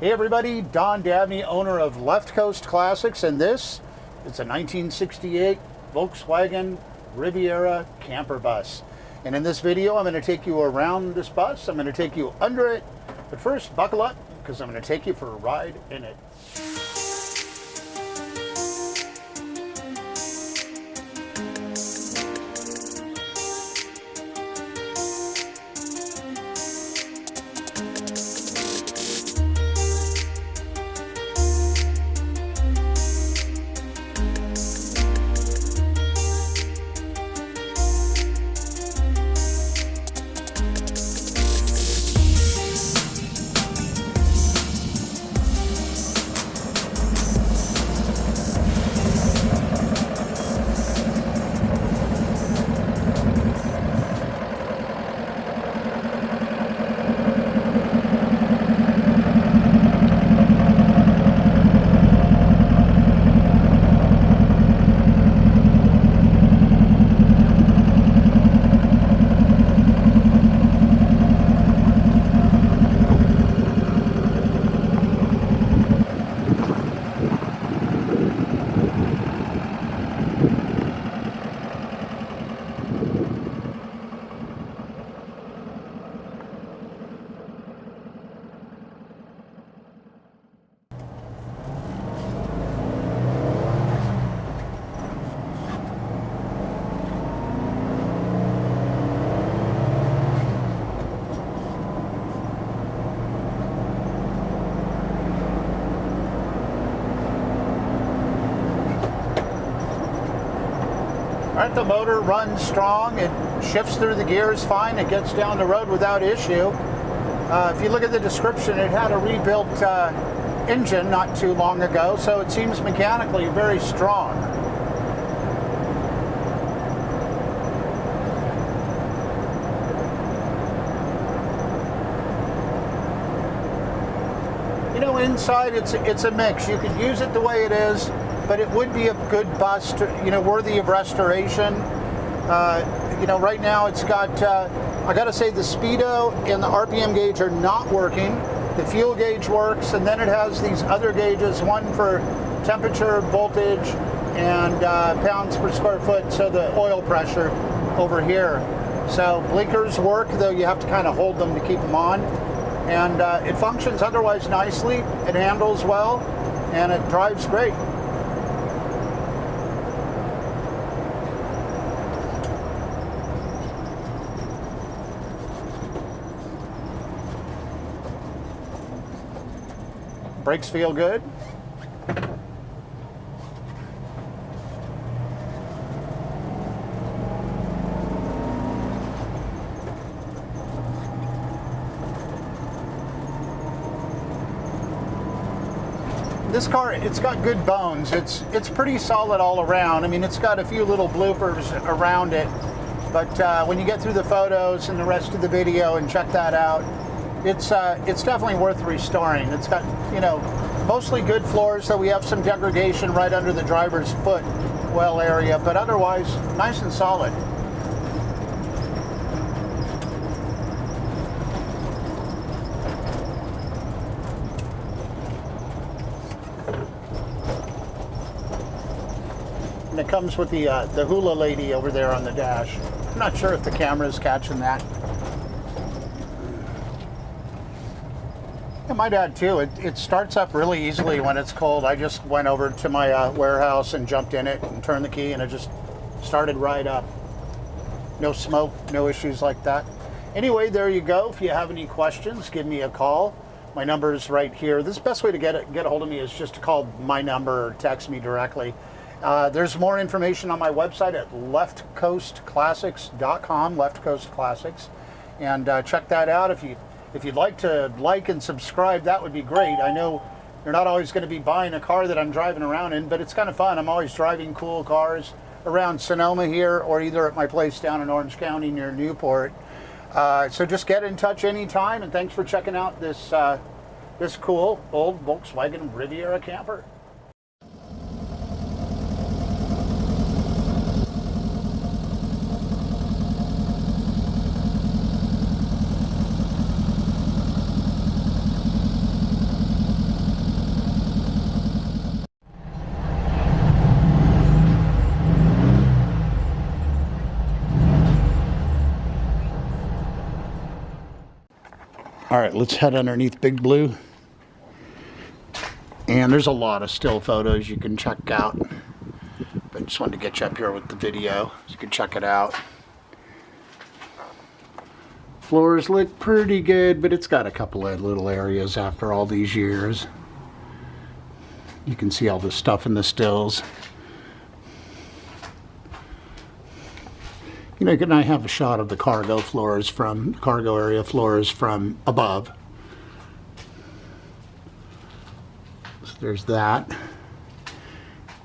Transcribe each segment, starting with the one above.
Hey everybody, Don Dabney, owner of Left Coast Classics, and this is a 1968 Volkswagen Riviera Camper Bus. And in this video, I'm going to take you around this bus. I'm going to take you under it, but first, buckle up, because I'm going to take you for a ride in it. All right, the motor runs strong. It shifts through the gears fine. It gets down the road without issue. If you look at the description, it had a rebuilt engine not too long ago, so it seems mechanically very strong. You know, inside it's a mix. You could use it the way it is, but it would be a good bus, worthy of restoration. Right now it's got, I gotta say, the speedo and the RPM gauge are not working. The fuel gauge works, and then it has these other gauges, one for temperature, voltage, and pounds per square foot, so the oil pressure over here. So blinkers work, though you have to kind of hold them to keep them on. And it functions otherwise nicely. It handles well, and it drives great. Brakes feel good. This car, it's got good bones. It's pretty solid all around. I mean, it's got a few little bloopers around it, but when you get through the photos and the rest of the video and check that out, it's definitely worth restoring. It's got, mostly good floors, so we have some degradation right under the driver's foot well area, but otherwise nice and solid. And it comes with the hula lady over there on the dash. I'm not sure if the camera's catching that. Yeah, my dad too. It starts up really easily when it's cold. I just went over to my warehouse and jumped in it and turned the key, and it just started right up. No smoke, no issues like that. Anyway, there you go. If you have any questions, give me a call. My number is right here. This best way to get a hold of me is just to call my number or text me directly. There's more information on my website at leftcoastclassics.com, Left Coast Classics, and check that out. If you'd like to like and subscribe, that would be great. I know you're not always going to be buying a car that I'm driving around in, but it's kind of fun. I'm always driving cool cars around Sonoma here, or either at my place down in Orange County near Newport. So just get in touch anytime, and thanks for checking out this cool old Volkswagen Riviera camper. All right, let's head underneath Big Blue. And there's a lot of still photos you can check out. But I just wanted to get you up here with the video so you can check it out. Floors look pretty good, but it's got a couple of little areas after all these years. You can see all the stuff in the stills. You know, can I have a shot of the cargo floors from cargo area floors from above? So there's that,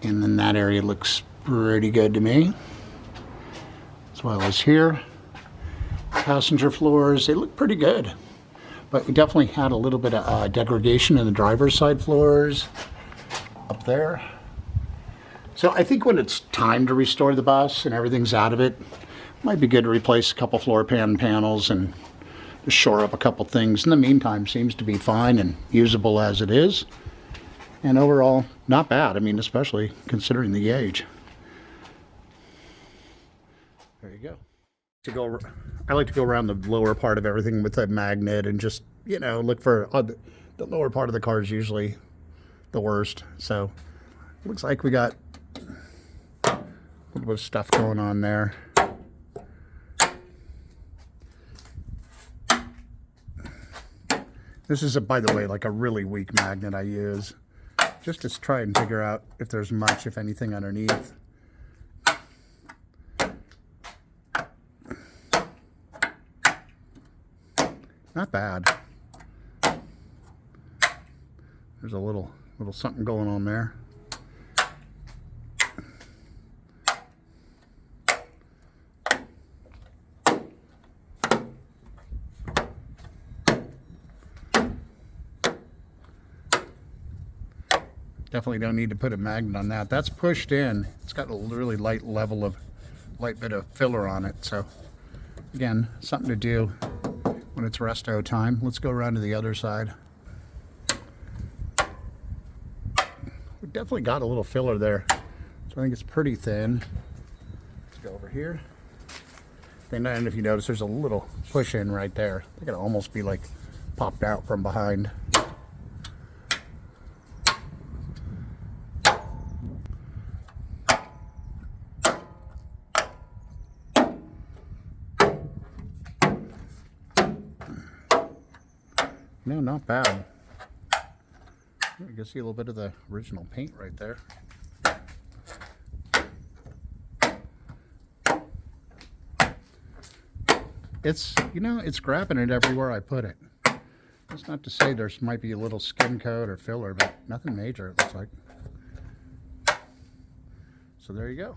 and then that area looks pretty good to me, as well as here. Passenger floors, they look pretty good, but we definitely had a little bit of degradation in the driver's side floors up there. So I think when it's time to restore the bus and everything's out of it, might be good to replace a couple floor pan panels and just shore up a couple things. In the meantime, seems to be fine and usable as it is. And overall, not bad. I mean, especially considering the age. There you go. I like to go around the lower part of everything with a magnet and just, you know, look for the lower part of the car is usually the worst. So looks like we got a little bit of stuff going on there. This is, by the way, like a really weak magnet I use just to try and figure out if there's much, if anything, underneath. Not bad. There's a little something going on there. Definitely don't need to put a magnet on that. That's pushed in. It's got a really light bit of filler on it. So again, something to do when it's resto time. Let's go around to the other side. We definitely got a little filler there. So I think it's pretty thin. Let's go over here. And if you notice, there's a little push in right there. It could almost be like popped out from behind. No, not bad. You can see a little bit of the original paint right there. It's, you know, it's grabbing it everywhere I put it. That's not to say there's might be a little skin coat or filler, but nothing major, it looks like. So there you go.